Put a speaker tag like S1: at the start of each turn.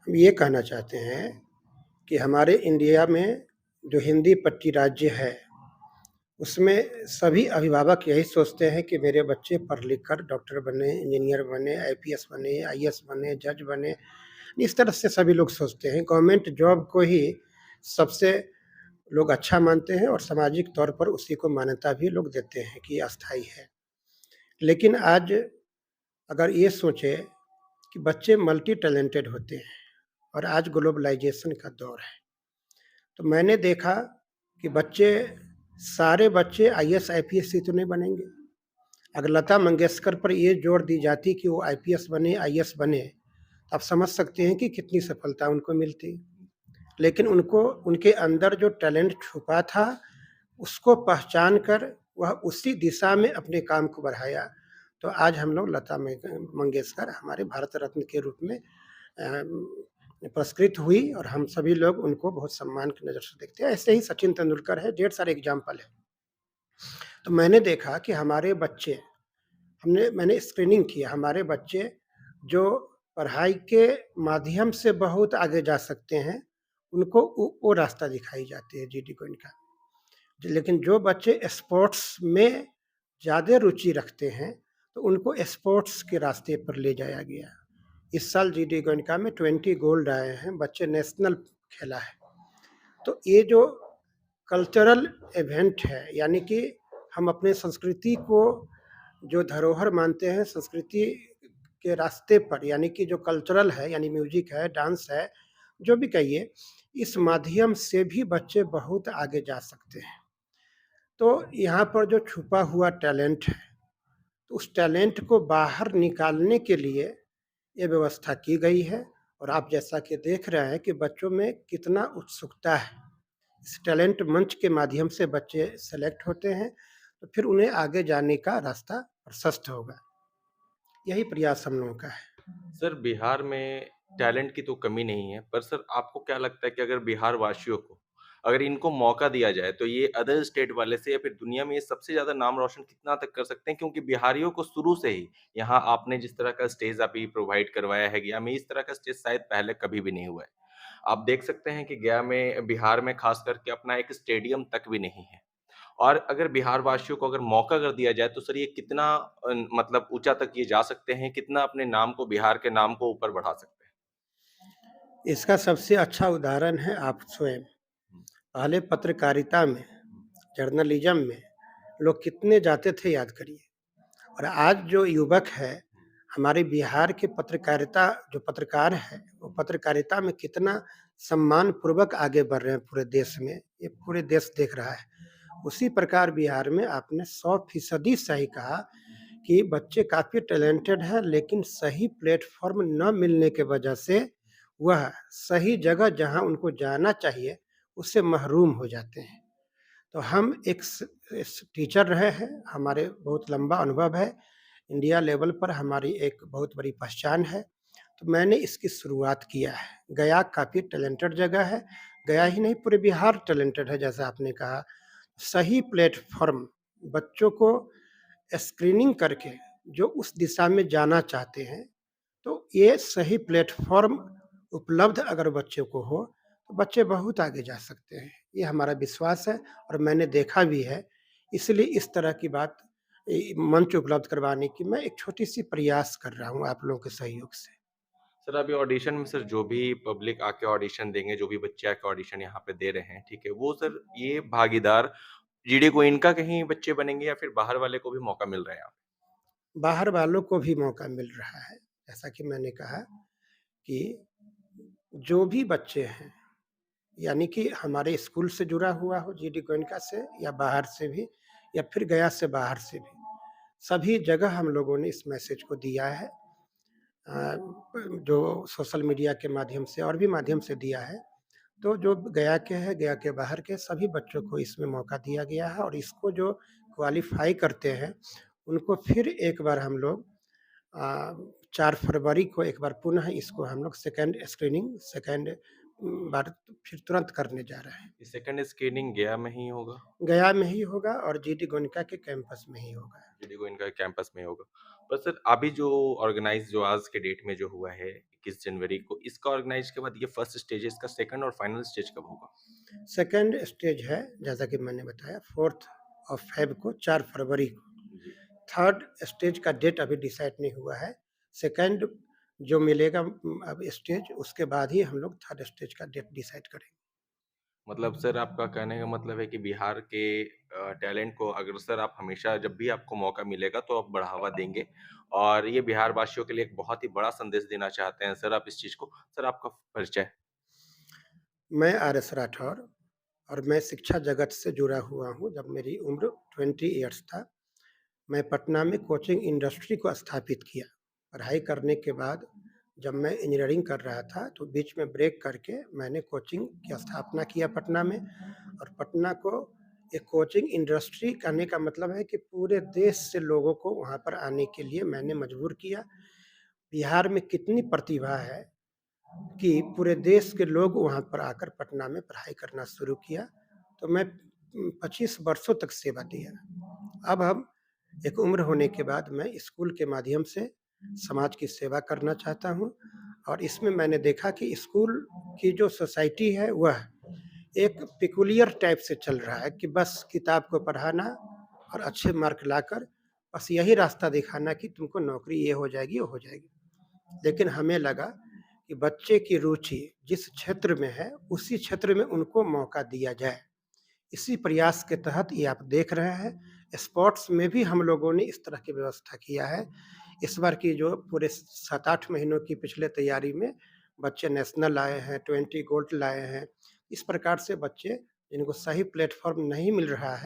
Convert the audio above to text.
S1: हम ये कहना चाहते हैं कि हमारे इंडिया में जो हिंदी पट्टी राज्य है, उसमें सभी अभिभावक यही सोचते हैं कि मेरे बच्चे पढ़ लिख कर डॉक्टर बने, इंजीनियर बने, आईपीएस बने, आईएएस बने, जज बने। इस तरह से सभी लोग सोचते हैं। गवर्नमेंट जॉब को ही सबसे लोग अच्छा मानते हैं और सामाजिक तौर पर उसी को मान्यता भी लोग देते हैं कि ये अस्थायी है। लेकिन आज अगर ये सोचें कि बच्चे मल्टी टैलेंटेड होते हैं और आज ग्लोबलाइज़ेशन का दौर है। तो मैंने देखा कि सारे बच्चे आईएएस, आईपीएस ही तो नहीं बनेंगे। अगर लता मंगेशकर पर ये जोर दी जाती कि वो आईपीएस बने, आईएएस बने, तो आप समझ सकते हैं कि कितनी सफलता उनको मिलती। लेकिन उनको उनके अंदर जो टैलेंट छुपा था, उसको पहचान कर वह उसी दिशा में अपने काम को बढ़ाया। तो आज हम लोग लता मंगेशकर हमारे भारत रत्न के रूप में पुरस्कृत हुई और हम सभी लोग उनको बहुत सम्मान की नज़र से देखते हैं। ऐसे ही सचिन तेंदुलकर है, ढेर सारे एग्ज़ाम्पल हैं। तो मैंने देखा कि हमारे बच्चे मैंने स्क्रीनिंग किया, हमारे बच्चे जो पढ़ाई के माध्यम से बहुत आगे जा सकते हैं, उनको वो रास्ता दिखाई जाती है जीडी गोयनका। लेकिन जो बच्चे स्पोर्ट्स में ज़्यादा रुचि रखते हैं, तो उनको स्पोर्ट्स के रास्ते पर ले जाया गया। इस साल जीडी गोयनका में 20 गोल्ड आए हैं, बच्चे नेशनल खेला है। तो ये जो कल्चरल इवेंट है, यानी कि हम अपने संस्कृति को जो धरोहर मानते हैं, संस्कृति के रास्ते पर, यानी कि जो कल्चरल है, यानी म्यूजिक है, डांस है, जो भी कहिए, इस माध्यम से भी बच्चे बहुत आगे जा सकते हैं। तो यहाँ पर जो छुपा हुआ टैलेंट है, तो उस टैलेंट को बाहर निकालने के लिए ये व्यवस्था की गई है और आप जैसा कि देख रहे हैं कि बच्चों में कितना उत्सुकता है। इस टैलेंट मंच के माध्यम से बच्चे सेलेक्ट होते हैं, तो फिर उन्हें आगे जाने का रास्ता प्रशस्त होगा। यही प्रयास हम लोगों का है।
S2: सर, बिहार में टैलेंट की तो कमी नहीं है, पर सर आपको क्या लगता है कि अगर बिहार वासियों को अगर इनको मौका दिया जाए, तो ये अदर स्टेट वाले से या फिर दुनिया में ये सबसे ज़्यादा नाम रोशन कितना तक कर सकते हैं? क्योंकि बिहारियों को शुरू से ही यहाँ आपने जिस तरह का स्टेज अभी प्रोवाइड करवाया है गया में, इस तरह का स्टेज शायद पहले कभी भी नहीं हुआ है। आप देख सकते हैं कि गया में बिहार में खास करके अपना एक स्टेडियम तक भी नहीं है। और अगर बिहार वासियों को अगर मौका अगर दिया जाए तो सर ये कितना मतलब ऊँचा तक ये जा सकते हैं, कितना अपने नाम को बिहार के नाम को ऊपर बढ़ा सकते हैं?
S1: इसका सबसे अच्छा उदाहरण है आप स्वयं।
S2: हुँ,
S1: पहले पत्रकारिता में, जर्नलिज़्म में लोग कितने जाते थे याद करिए। और आज जो युवक है, हमारे बिहार के पत्रकारिता जो पत्रकार हैं, वो पत्रकारिता में कितना सम्मानपूर्वक आगे बढ़ रहे हैं पूरे देश में, ये पूरे देश देख रहा है। उसी प्रकार बिहार में आपने 100% सही कहा कि बच्चे काफ़ी टैलेंटेड हैं, लेकिन सही प्लेटफ़ॉर्म न मिलने के वजह से वह सही जगह जहाँ उनको जाना चाहिए, उससे महरूम हो जाते हैं। तो हम टीचर रहे हैं, हमारे बहुत लंबा अनुभव है, इंडिया लेवल पर हमारी एक बहुत बड़ी पहचान है, तो मैंने इसकी शुरुआत किया है। गया काफ़ी टैलेंटेड जगह है, गया ही नहीं पूरे बिहार टैलेंटेड है जैसा आपने कहा। सही प्लेटफ़ॉर्म बच्चों को स्क्रीनिंग करके जो उस दिशा में जाना चाहते हैं, तो ये सही प्लेटफ़ॉर्म उपलब्ध अगर बच्चों को हो, तो बच्चे बहुत आगे जा सकते हैं। ये हमारा विश्वास है और मैंने देखा भी है। इसलिए इस तरह की बात मंच उपलब्ध करवाने की मैं एक छोटी-सी प्रयास कर रहा हूँ आप लोगों के सहयोग से।
S2: सर अभी ऑडिशन में सर जो भी पब्लिक आके ऑडिशन देंगे, जो भी बच्चे आके ऑडिशन यहाँ पे दे रहे हैं, ठीक है? वो सर ये भागीदार जीडी गोयनका के ही बच्चे बनेंगे या फिर बाहर वाले को भी मौका मिल रहा है यहाँ
S1: बाहर वालों को भी मौका मिल रहा है। जैसा कि मैंने कहा कि जो भी बच्चे हैं, यानी कि हमारे स्कूल से जुड़ा हुआ हो जीडी गोयनका से या बाहर से भी या फिर गया से बाहर से भी, सभी जगह हम लोगों ने इस मैसेज को दिया है। जो सोशल मीडिया के माध्यम से और भी माध्यम से दिया है। तो जो गया के हैं, गया के बाहर के सभी बच्चों को इसमें मौका दिया गया है और इसको जो क्वालीफ़ाई करते हैं, उनको फिर एक बार हम लोग अ, 4 फरवरी को एक बार पुनः इसको हम लोग सेकंड बार फिर तुरंत करने जा रहे हैं।
S2: पे? सेकंड स्क्रीनिंग गया में ही होगा?
S1: गया में ही होगा और जीडी गोयनका के कैंपस में ही होगा।
S2: जीडी गोयनका कैंपस में होगा। पर सर अभी जो ऑर्गेनाइज़ जो आज के डेट में जो हुआ है 21 जनवरी को, इसका ऑर्गेनाइज़ के बाद ये फर्स्ट स्टेज है, इसका सेकंड और फाइनल स्टेज कब होगा?
S1: सेकंड स्टेज है, जैसा कि मैंने बताया 4th ऑफ फ़ेब को, 4 फरवरी को।
S2: जी।
S1: थर्ड स्टेज का डेट अभी डिसाइड नहीं हुआ है। सेकंड जो मिलेगा अब स्टेज, उसके बाद ही हम लोग थर्ड स्टेज का डेट डिसाइड करेंगे।
S2: मतलब सर आपका कहने का मतलब है कि बिहार के टैलेंट को अगर सर आप हमेशा जब भी आपको मौका मिलेगा तो आप बढ़ावा देंगे और ये बिहार वासियों के लिए एक बहुत ही बड़ा संदेश देना चाहते हैं सर आप इस चीज़ को। सर आपका परिचय?
S1: मैं आर.एस. राठौर और मैं शिक्षा जगत से जुड़ा हुआ हूँ। जब मेरी उम्र 20 इयर्स था, मैं पटना में कोचिंग इंडस्ट्री को स्थापित किया। पढ़ाई करने के बाद जब मैं इंजीनियरिंग कर रहा था, तो बीच में ब्रेक करके मैंने कोचिंग की स्थापना किया पटना में और पटना को एक कोचिंग इंडस्ट्री कहने का मतलब है कि पूरे देश से लोगों को वहाँ पर आने के लिए मैंने मजबूर किया। बिहार में कितनी प्रतिभा है कि पूरे देश के लोग वहाँ पर आकर पटना में पढ़ाई करना शुरू किया। तो मैं 25 वर्षों तक सेवा दिया। अब हम एक उम्र होने के बाद मैं स्कूल के माध्यम से समाज की सेवा करना चाहता हूँ और इसमें मैंने देखा कि स्कूल की जो सोसाइटी है वह एक पेक्यूलियर टाइप से चल रहा है कि बस किताब को पढ़ाना और अच्छे मार्क लाकर बस यही रास्ता दिखाना कि तुमको नौकरी ये हो जाएगी, वो हो जाएगी। लेकिन हमें लगा कि बच्चे की रुचि जिस क्षेत्र में है, उसी क्षेत्र में उनको मौका दिया जाए। इसी प्रयास के तहत ये आप देख रहे हैं, स्पोर्ट्स में भी हम लोगों ने इस तरह की व्यवस्था किया है। इस बार की जो पूरे 7-8 महीनों की पिछले तैयारी में बच्चे नेशनल आए हैं, 20 गोल्ड लाए हैं। इस प्रकार से बच्चे जिनको सही प्लेटफ़ॉर्म नहीं मिल रहा है